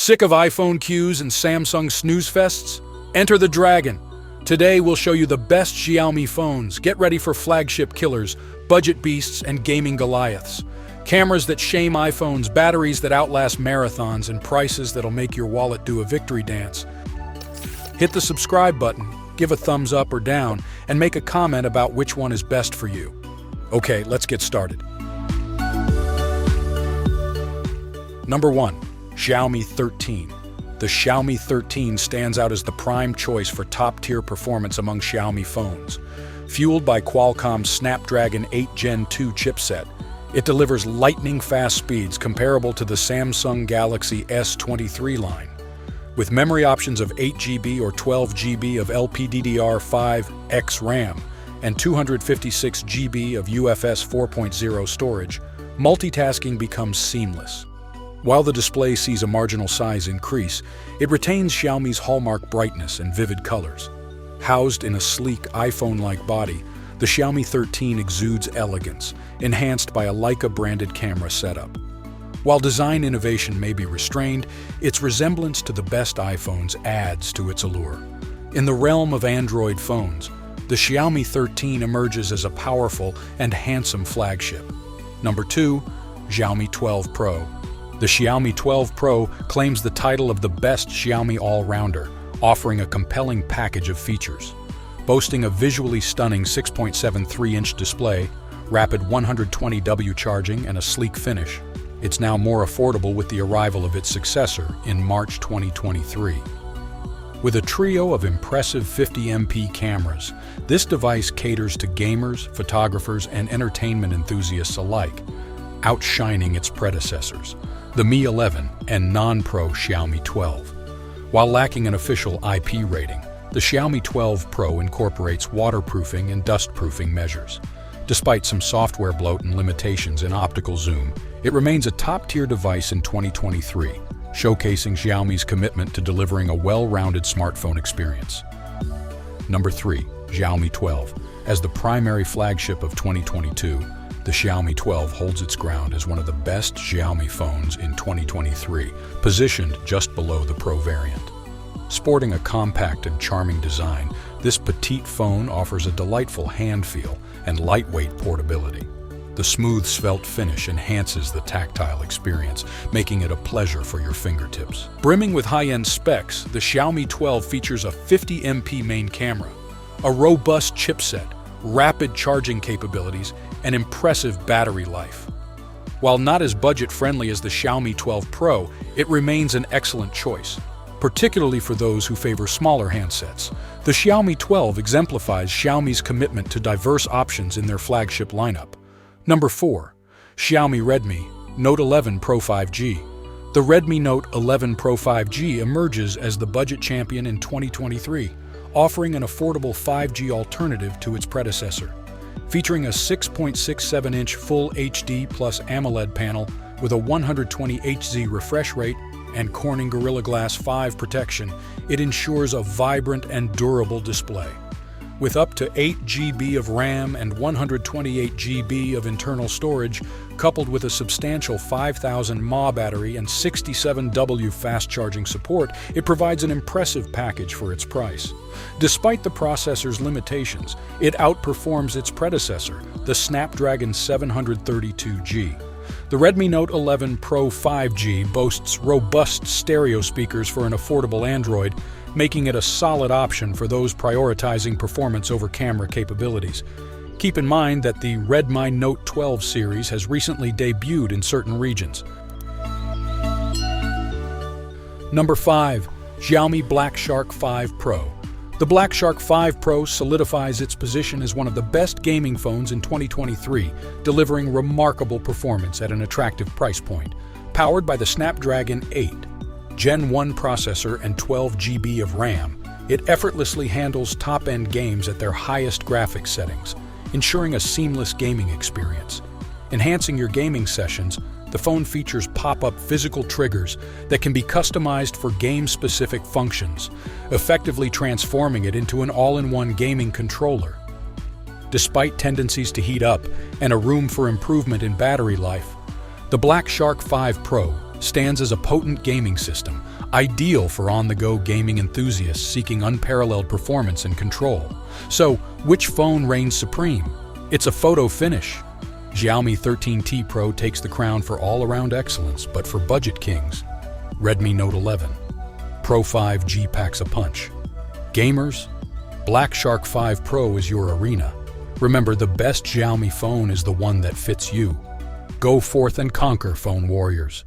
Sick of iPhone queues and Samsung snooze fests? Enter the dragon. Today we'll show you the best Xiaomi phones. Get ready for flagship killers, budget beasts, and gaming Goliaths. Cameras that shame iPhones, batteries that outlast marathons, and prices that'll make your wallet do a victory dance. Hit the subscribe button, give a thumbs up or down, and make a comment about which one is best for you. Okay, let's get started. Number 1. Xiaomi 13. The Xiaomi 13 stands out as the prime choice for top-tier performance among Xiaomi phones. Fueled by Qualcomm's Snapdragon 8 Gen 2 chipset, it delivers lightning-fast speeds comparable to the Samsung Galaxy S23 line. With memory options of 8GB or 12GB of LPDDR5X RAM and 256GB of UFS 4.0 storage, multitasking becomes seamless. While the display sees a marginal size increase, it retains Xiaomi's hallmark brightness and vivid colors. Housed in a sleek iPhone-like body, the Xiaomi 13 exudes elegance, enhanced by a Leica-branded camera setup. While design innovation may be restrained, its resemblance to the best iPhones adds to its allure. In the realm of Android phones, the Xiaomi 13 emerges as a powerful and handsome flagship. Number 2. Xiaomi 12 Pro. The Xiaomi 12 Pro claims the title of the best Xiaomi all-rounder, offering a compelling package of features. Boasting a visually stunning 6.73-inch display, rapid 120W charging, and a sleek finish, it's now more affordable with the arrival of its successor in March 2023. With a trio of impressive 50MP cameras, this device caters to gamers, photographers, and entertainment enthusiasts alike, outshining its predecessors, the Mi 11 and non-Pro Xiaomi 12. While lacking an official IP rating, the Xiaomi 12 Pro incorporates waterproofing and dustproofing measures. Despite some software bloat and limitations in optical zoom, it remains a top-tier device in 2023, showcasing Xiaomi's commitment to delivering a well-rounded smartphone experience. Number 3. Xiaomi 12. As the primary flagship of 2022, the Xiaomi 12 holds its ground as one of the best Xiaomi phones in 2023, positioned just below the Pro variant. Sporting a compact and charming design, this petite phone offers a delightful hand feel and lightweight portability. The smooth, svelte finish enhances the tactile experience, making it a pleasure for your fingertips. Brimming with high-end specs, the Xiaomi 12 features a 50MP main camera, a robust chipset, rapid charging capabilities, and impressive battery life. While not as budget-friendly as the Xiaomi 12 Pro, it remains an excellent choice, particularly for those who favor smaller handsets. The Xiaomi 12 exemplifies Xiaomi's commitment to diverse options in their flagship lineup. Number 4. Xiaomi Redmi Note 11 Pro 5G. The Redmi Note 11 Pro 5G emerges as the budget champion in 2023, offering an affordable 5G alternative to its predecessor. Featuring a 6.67-inch Full HD Plus AMOLED panel with a 120Hz refresh rate and Corning Gorilla Glass 5 protection, it ensures a vibrant and durable display. With up to 8GB of RAM and 128GB of internal storage, coupled with a substantial 5000 mAh battery and 67W fast charging support, it provides an impressive package for its price. Despite the processor's limitations, it outperforms its predecessor, the Snapdragon 732G. The Redmi Note 11 Pro 5G boasts robust stereo speakers for an affordable Android, making it a solid option for those prioritizing performance over camera capabilities. Keep in mind that the Redmi Note 12 series has recently debuted in certain regions. Number 5. Xiaomi Black Shark 5 Pro. The Black Shark 5 Pro solidifies its position as one of the best gaming phones in 2023, delivering remarkable performance at an attractive price point. Powered by the Snapdragon 8 Gen 1 processor and 12GB of RAM, it effortlessly handles top-end games at their highest graphics settings, ensuring a seamless gaming experience. Enhancing your gaming sessions, the phone features pop-up physical triggers that can be customized for game-specific functions, effectively transforming it into an all-in-one gaming controller. Despite tendencies to heat up and a room for improvement in battery life, the Black Shark 5 Pro stands as a potent gaming system, ideal for on-the-go gaming enthusiasts seeking unparalleled performance and control. So, which phone reigns supreme? It's a photo finish. Xiaomi 13T Pro takes the crown for all-around excellence, but for budget kings, Redmi Note 11. Pro 5G packs a punch. Gamers, Black Shark 5 Pro is your arena. Remember, the best Xiaomi phone is the one that fits you. Go forth and conquer, phone warriors.